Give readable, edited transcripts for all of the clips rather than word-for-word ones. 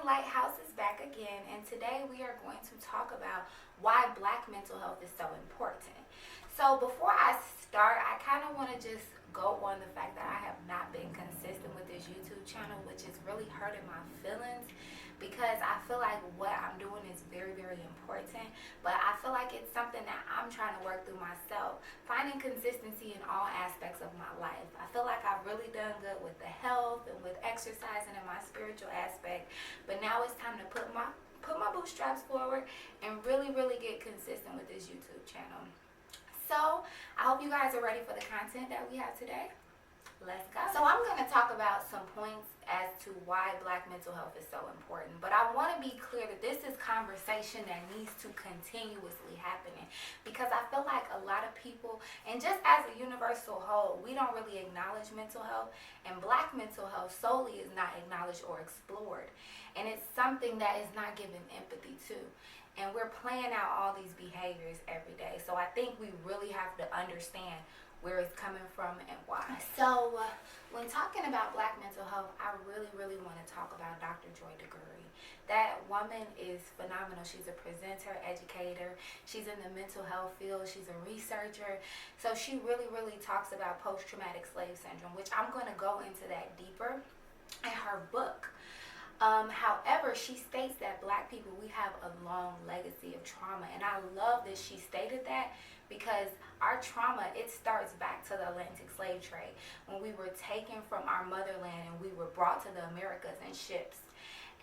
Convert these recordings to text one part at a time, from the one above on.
Lighthouse is back again, and today we are going to talk about why Black mental health is so important. So before I start, I kind of want to just go on the fact that I have not been consistent with this YouTube channel, which is really hurting my feelings because I feel like what I'm doing is very, very important, but I feel like it's something that I'm trying to work through myself, finding consistency in all aspects of my life. I feel like I've really done good with the health and with exercising and my spiritual aspect, but now it's time to put my bootstraps forward and really, really get consistent with this YouTube channel. So I hope you guys are ready for the content that we have today. Let's go. So I'm going to talk about some points as to why Black mental health is so important. But I want to be clear that this is conversation that needs to continuously happening, because I feel like a lot of people, and just as a universal whole, we don't really acknowledge mental health, and Black mental health solely is not acknowledged or explored. And it's something that is not given empathy to. And we're playing out all these behaviors every day. So I think we really have to understand where it's coming from and why. So when talking about Black mental health, I really, really want to talk about Dr. Joy DeGury. That woman is phenomenal. She's a presenter, educator. She's in the mental health field. She's a researcher. So she really, really talks about post-traumatic slave syndrome, which I'm going to go into that deeper in her book. However, she states that Black people, we have a long legacy of trauma. And I love that she stated that, because our trauma, it starts back to the Atlantic slave trade, when we were taken from our motherland and we were brought to the Americas in ships.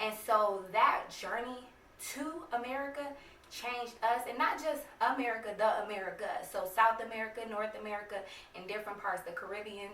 And so that journey to America changed us, and not just America, the America. So South America, North America, and different parts, the Caribbean.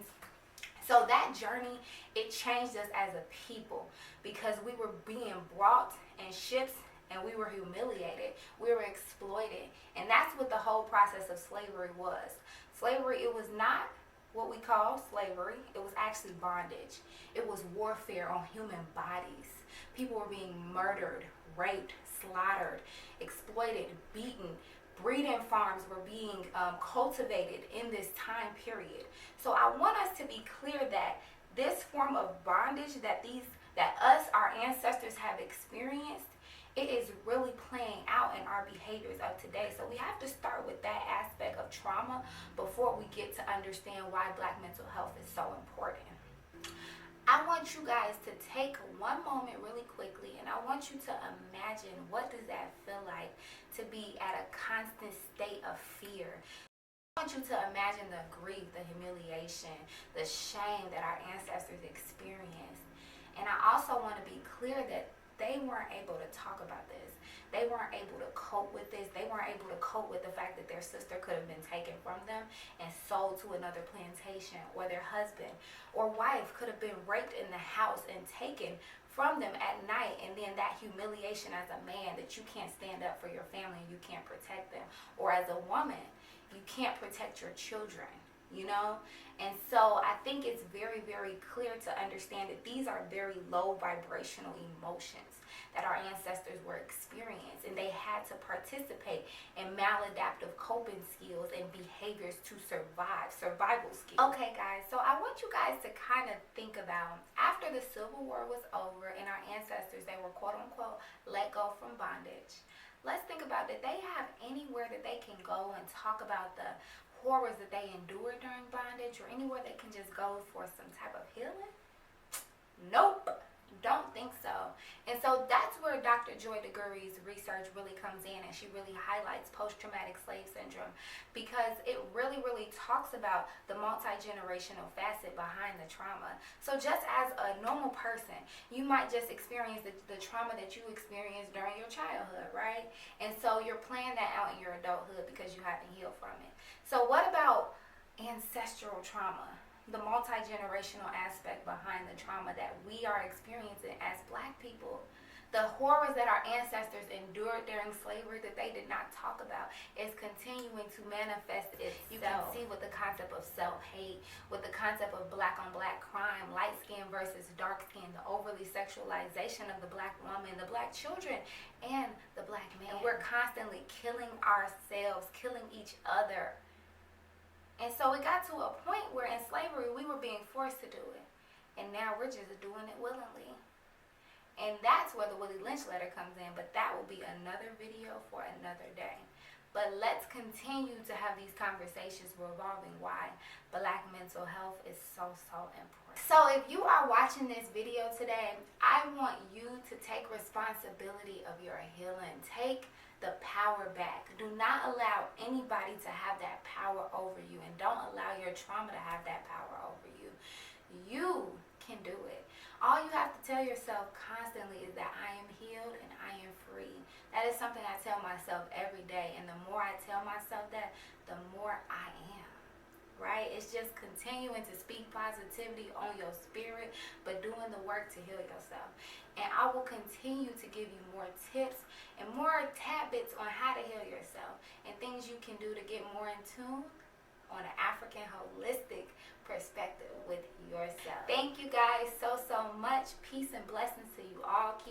So that journey, it changed us as a people, because we were being brought in ships and we were humiliated, we were exploited. And that's what the whole process of slavery was. Slavery, it was not what we call slavery. It was actually bondage. It was warfare on human bodies. People were being murdered, raped, slaughtered, exploited, beaten. Breeding farms were being cultivated in this time period. So I want us to be clear that this form of bondage that us, our ancestors, have experienced, it is really playing out in our behaviors of today. So we have to start with that aspect of trauma before we get to understand why Black mental health is so important. I want you guys to take one moment really quickly, and I want you to imagine, what does that feel like to be at a constant state of fear? I want you to imagine the grief, the humiliation, the shame that our ancestors experienced. And I also want to be clear that they weren't able to talk about this. They weren't able to cope with this. They weren't able to cope with the fact that their sister could have been taken from them and sold to another plantation, or their husband or wife could have been raped in the house and taken from them at night. And then that humiliation as a man, that you can't stand up for your family and you can't protect them. Or as a woman, you can't protect your children, you know? And so I think it's very, very clear to understand that these are very low vibrational emotions that our ancestors were experiencing, and they had to participate in maladaptive coping skills and behaviors to survive, survival skills. Okay guys, so I want you guys to kind of think about, after the Civil War was over and our ancestors, they were quote unquote let go from bondage. Let's think about, did they have anywhere that they can go and talk about the horrors that they endured during bondage, or anywhere they can just go for some type of healing? Nope, don't think so. And so that's where Dr. Joy DeGury's research really comes in, and she really highlights post-traumatic slave syndrome, because it really, really talks about the multi-generational facet behind the trauma. So just as a normal person, you might just experience the trauma that you experienced during your childhood, right? And so you're playing that out in your adulthood because you haven't healed from it. So what about ancestral trauma? The multi-generational aspect behind the trauma that we are experiencing as Black people. The horrors that our ancestors endured during slavery that they did not talk about is continuing to manifest itself. You can see with the concept of self-hate, with the concept of Black on Black crime, light skin versus dark skin, the overly sexualization of the Black woman, the Black children, and the Black man. And we're constantly killing ourselves, killing each other. And so it got to a point where in slavery we were being forced to do it. And now we're just doing it willingly. And that's where the Willie Lynch letter comes in, but that will be another video for another day. But let's continue to have these conversations revolving why Black mental health is so important. So if you are watching this video today, I want you to take responsibility of your healing. Take the power back. Do not allow anybody to have that power over you, and don't allow your trauma to have that power over you. You can do it. All you have to tell yourself constantly is that I am healed and I am free. That is something I tell myself every day, and the more I tell myself that, the more I am. Right? It's just continuing to speak positivity on your spirit, but doing the work to heal yourself. And I will continue to give you more tips and more tidbits on how to heal yourself and things you can do to get more in tune on an African holistic perspective with yourself. Thank you guys so much. Peace and blessings to you all.